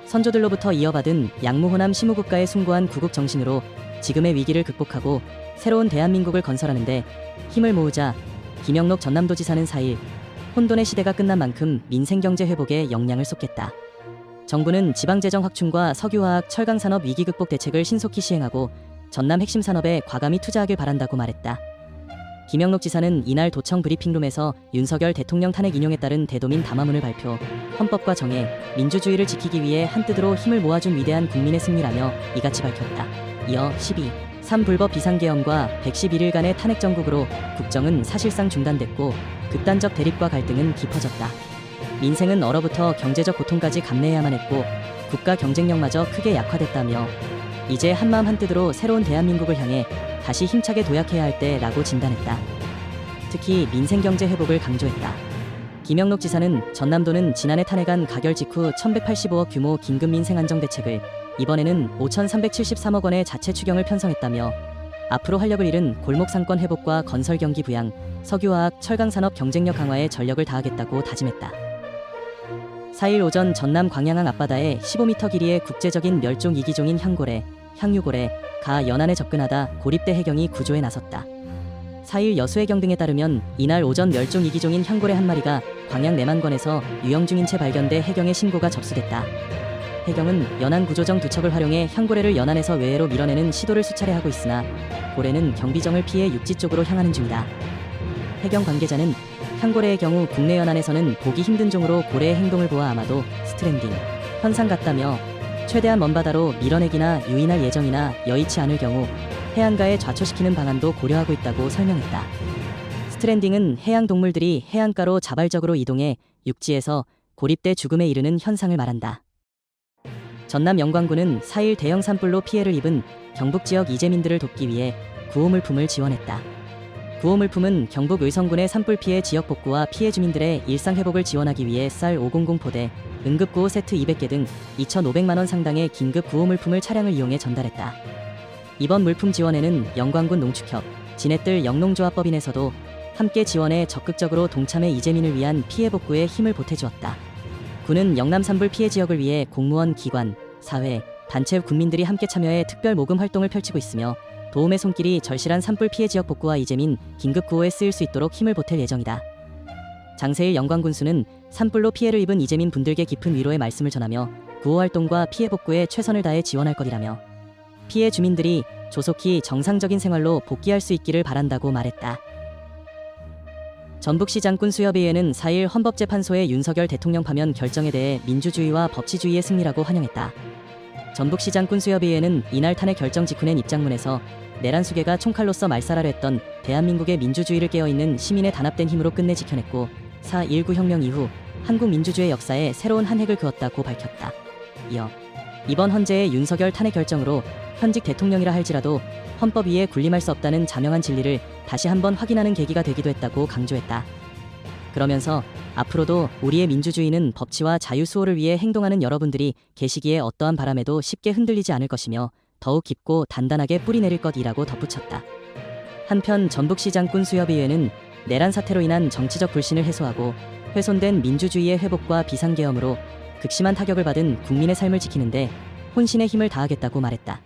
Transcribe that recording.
선조들로부터 이어받은 양무호남 시무국가의 숭고한 구국 정신으로 지금의 위기를 극복하고 새로운 대한민국을 건설하는데 힘을 모으자 김영록 전남도지사는 4일 혼돈의 시대가 끝난 만큼 민생경제 회복에 역량을 쏟겠다. 정부는 지방재정 확충과 석유화학 철강산업 위기 극복 대책을 신속히 시행하고 전남 핵심 산업에 과감히 투자하길 바란다고 말했다. 김영록 지사는 이날 도청 브리핑룸에서 윤석열 대통령 탄핵 인용에 따른 대도민 담화문을 발표, 헌법과 정의, 민주주의를 지키기 위해 한뜻으로 힘을 모아준 위대한 국민의 승리라며 이같이 밝혔다. 이어 12.3 불법 비상계엄과 111일간의 탄핵 정국으로 국정은 사실상 중단됐고 극단적 대립과 갈등은 깊어졌다. 민생은 얼어붙어 경제적 고통까지 감내해야만 했고 국가 경쟁력마저 크게 약화됐다며 이제 한마음 한뜻으로 새로운 대한민국을 향해 다시 힘차게 도약해야 할 때라고 진단했다. 특히 민생경제 회복을 강조했다. 김영록 지사는 전남도는 지난해 탄핵안 가결 직후 1185억 규모 긴급 민생안정대책을 이번에는 5373억 원의 자체 추경을 편성했다며 앞으로 활력을 잃은 골목상권 회복과 건설 경기 부양, 석유화학, 철강산업 경쟁력 강화에 전력을 다하겠다고 다짐했다. 4일 오전 전남 광양항 앞바다에 15m 길이의 국제적인 멸종 이기종인 향고래, 향유고래, 가 연안에 접근하다 고립대 해경이 구조에 나섰다. 4일 여수해경 등에 따르면 이날 오전 멸종 이기종인 향고래 한 마리가 광양 내만권에서 유영 중인 채 발견돼 해경에 신고가 접수됐다. 해경은 연안 구조정 2척을 활용해 향고래를 연안에서 외해로 밀어내는 시도를 수차례 하고 있으나 고래는 경비정을 피해 육지 쪽으로 향하는 중이다. 해경 관계자는 향고래의 경우 국내 연안에서는 보기 힘든 종으로 고래의 행동을 보아 아마도 스트랜딩 현상 같다며 최대한 먼 바다로 밀어내기나 유인할 예정이나 여의치 않을 경우 해안가에 좌초시키는 방안도 고려하고 있다고 설명했다. 스트랜딩은 해양 동물들이 해안가로 자발적으로 이동해 육지에서 고립돼 죽음에 이르는 현상을 말한다. 전남 영광군은 4일 대형 산불로 피해를 입은 경북 지역 이재민들을 돕기 위해 구호물품을 지원했다. 구호물품은 경북 의성군의 산불 피해 지역 복구와 피해 주민들의 일상 회복을 지원하기 위해 쌀 500 포대, 응급구호 세트 200개 등 2,500만 원 상당의 긴급 구호물품을 차량을 이용해 전달했다. 이번 물품 지원에는 영광군 농축협, 진해뜰 영농조합법인에서도 함께 지원에 적극적으로 동참해 이재민을 위한 피해 복구에 힘을 보태주었다. 군은 영남 산불 피해 지역을 위해 공무원, 기관, 사회, 단체 군민들이 함께 참여해 특별 모금 활동을 펼치고 있으며 도움의 손길이 절실한 산불 피해 지역 복구와 이재민, 긴급 구호에 쓰일 수 있도록 힘을 보탤 예정이다. 장세일 영광군수는 산불로 피해를 입은 이재민 분들께 깊은 위로의 말씀을 전하며 구호 활동과 피해 복구에 최선을 다해 지원할 것이라며 피해 주민들이 조속히 정상적인 생활로 복귀할 수 있기를 바란다고 말했다. 전북시장군수협의회는 4일 헌법재판소의 윤석열 대통령 파면 결정에 대해 민주주의와 법치주의의 승리라고 환영했다. 전북시장군수협의회는 이날 탄핵 결정 직후 낸 입장문에서 내란 수괴가 총칼로서 말살하려 했던 대한민국의 민주주의를 깨어있는 시민의 단합된 힘으로 끝내 지켜냈고 4.19 혁명 이후 한국 민주주의 역사에 새로운 한 획을 그었다고 밝혔다. 이어 이번 헌재의 윤석열 탄핵 결정으로 현직 대통령이라 할지라도 헌법 위에 군림할 수 없다는 자명한 진리를 다시 한번 확인하는 계기가 되기도 했다고 강조했다. 그러면서 앞으로도 우리의 민주주의는 법치와 자유 수호를 위해 행동하는 여러분들이 계시기에 어떠한 바람에도 쉽게 흔들리지 않을 것이며 더욱 깊고 단단하게 뿌리내릴 것이라고 덧붙였다. 한편 전북시장군수협의회는 내란 사태로 인한 정치적 불신을 해소하고 훼손된 민주주의의 회복과 비상계엄으로 극심한 타격을 받은 국민의 삶을 지키는데 혼신의 힘을 다하겠다고 말했다.